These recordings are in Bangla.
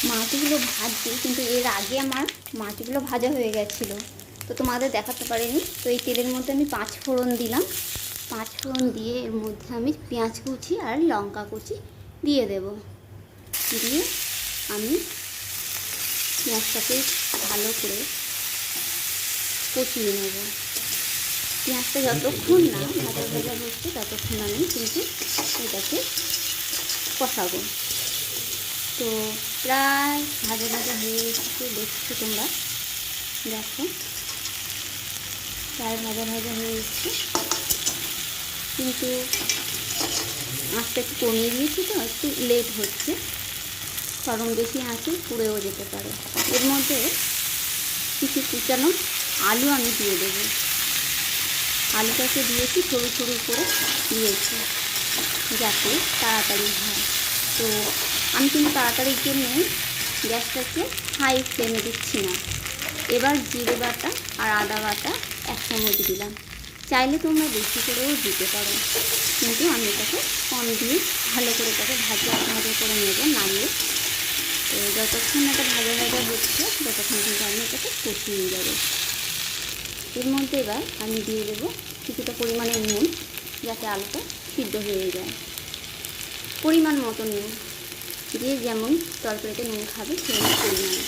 মাছগুলো ভাজছি, কিন্তু এর আগে আমার মাছগুলো ভাজা হয়ে গেছিলো, তো তোমাদের দেখাতে পারিনি। তো এই তেলের মধ্যে আমি 5 ফোড়ন দিলাম। 5 ফোড়ন দিয়ে এর মধ্যে আমি পেঁয়াজ কুচি আর লঙ্কা কুচি দিয়ে দেব। দিয়ে আমি পেঁয়াজটাকে ভালো করে কষিয়ে নেব। পেঁয়াজটা যতক্ষণ না ভাজা ভাজা হচ্ছে ততক্ষণ আমি কিন্তু এটাকে কষাবো। তো প্রায় ভাজা ভাজা হয়ে এসেছে, দেখছো তোমরা, দেখো প্রায় ভাজা ভাজা হয়ে এসছে, কিন্তু আঁচটা একটু কমিয়ে দিয়েছি, তো একটু লেট হচ্ছে, কারণ বেশি আঁচে পুড়েও যেতে পারে। এর মধ্যে কিছু কুচানো আলু আমি দিয়ে দেবো। আলুটাকে দিয়েছি, সরু সরু করে দিয়েছি যাতে তাড়াতাড়ি হয়। তো আমি কিন্তু তাড়াতাড়ির জন্য গ্যাসটাকে হাই ফ্লেমে দিচ্ছি না। এবার জিরে বাটা আর আদা বাটা 1 চামচ দিলাম। চাইলে তোমরা বেশি করেও দিতে পারো, কিন্তু আমি এটাকে কম দিয়ে ভালো করে এটাকে ভাজা করে নেব নামিয়ে। তো যতক্ষণ এটা ভাজা ভাজা হচ্ছে ততক্ষণ কিন্তু আমি এটাকে কষিয়ে যাবো। এর মধ্যে এবার আমি দিয়ে দেবো কিছুটা পরিমাণে নুন, যাতে আলুটা সিদ্ধ হয়ে যায়। পরিমাণ মতো নুন দিয়ে, যেমন তরকারিতে নুন খাবে সেই পরিমাণে।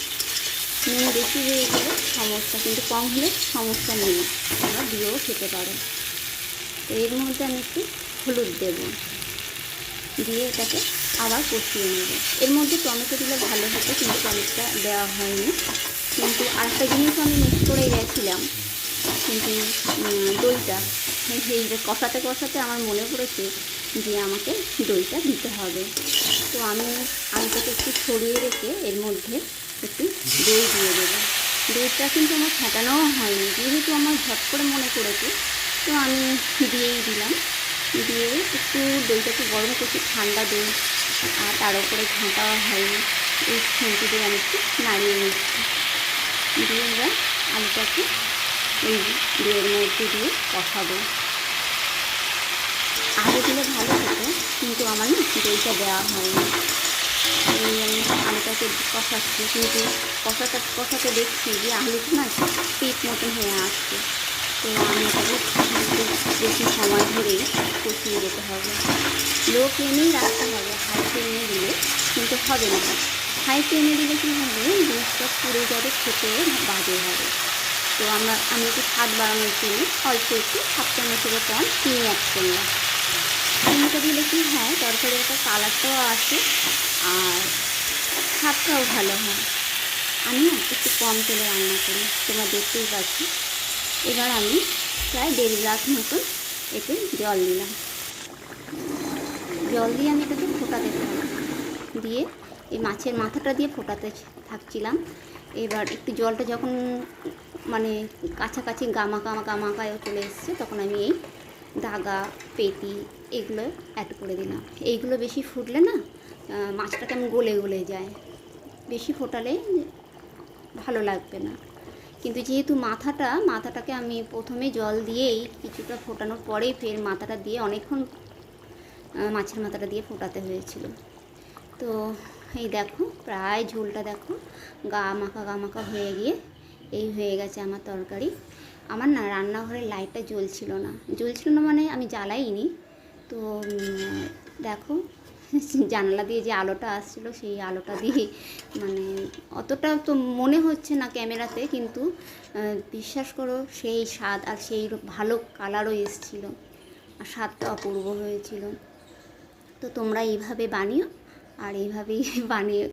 নুন বেশি হয়ে গেলে সমস্যা, কিন্তু কম হলে সমস্যা নেই, তোমরা দিয়েও খেতে পারো। তো এর মধ্যে আমি একটু হলুদ দেব, দিয়ে এটাকে আবার কষিয়ে নেব। এর মধ্যে টমেটো দিলে ভালো হতো, কিন্তু টমেটোটা দেওয়া হয়নি। কিন্তু আরেকটা জিনিস আমি মিক্স করে গেছিলাম, কিন্তু দইটা এই কষাতে কষাতে আমার মনে পড়েছে যে আমাকে দইটা দিতে হবে। তো আমি আলুটাকে একটু ছড়িয়ে রেখে এর মধ্যে একটু দই দিয়ে দেবো। দইটা কিন্তু আমার ফেটানোও হয়নি, যেহেতু আমার ঝট করে মনে পড়েছে, তো আমি দিয়েই দিলাম। দিয়ে একটু দইটাকে গরম করছি, ঠান্ডা দই, আর তার উপরে ঘাঁটাও হয়নি। এই খুন্তি দিয়ে আমি একটু নাড়িয়ে নিচ্ছি। দিয়ে এবার আলুটাকে এই দইয়ের মধ্যে দিয়ে কষাবো। আগে দিলে ভালো হতো, কিন্তু আমার না দইটা দেওয়া হয়নি। এই আমি আলুটাকে কষাচ্ছি, কিন্তু কষাতে দেখছি যে আলুটা না পিট মতন হয়ে আসছে। তো আমি এটাকে বেশি সময় ধরেই কষিয়ে যেতে হবে। লো ফ্লেমেই রাখতে হবে, হাই ফ্লেমে দিলে কিন্তু হবে না। হাই ফ্লেমে দিলে কী হবে, জিনিসটা পুড়ে যাবে, খেতে বাজে হবে। তো আমি একটু স্বাদ বাড়ানোর জন্য অল্প একটু 1/2 চামচেরও কম চিনি অ্যাড করলাম। চিনিটা দিলে কী হয়, তরকারির একটা কালারটাও আসে আর স্বাদটাও ভালো হয়। আমি না একটু কম তেলে রান্না করি, তোমরা দেখতেই পাচ্ছি। এবার আমি প্রায় 1.5 গ্লাস মতন এতে জল দিলাম। জল দিয়ে আমি এটাকে ফোটাতে থাকি, দিয়ে এই মাছের মাথাটা দিয়ে ফোটাতে থাকছিলাম। এবার একটু জলটা যখন মানে কাছাকাছি গামাকায় চলে এসছে, তখন আমি এই দাগা, পেটি এগুলো অ্যাড করে দিলাম। এইগুলো বেশি ফুটলে না মাছটা কেমন গলে যায়, বেশি ফোটালে ভালো লাগবে না। কিন্তু যেহেতু মাথাটাকে আমি প্রথমে জল দিয়েই কিছুটা ফোটানোর পরেই ফের মাথাটা দিয়ে অনেকক্ষণ মাছের মাথাটা দিয়ে ফোটাতে হয়েছিল। তো এই দেখো প্রায় ঝোলটা দেখো গা মাখা হয়ে গিয়ে এই হয়ে গেছে আমার তরকারি। আমার না রান্নাঘরের লাইটটা জ্বলছিল না মানে আমি জ্বালাইনি। তো দেখো জানলা দিয়ে যে আলোটা আসছিলো, সেই আলোটা দিয়ে মানে অতটা তো মনে হচ্ছে না ক্যামেরাতে, কিন্তু বিশ্বাস করো সেই স্বাদ আর সেই ভালো কালারও এসেছিলো, আর স্বাদটা অপূর্ব হয়েছিল। তো তোমরা এইভাবে বানিও, আর এইভাবেই বানিয়ে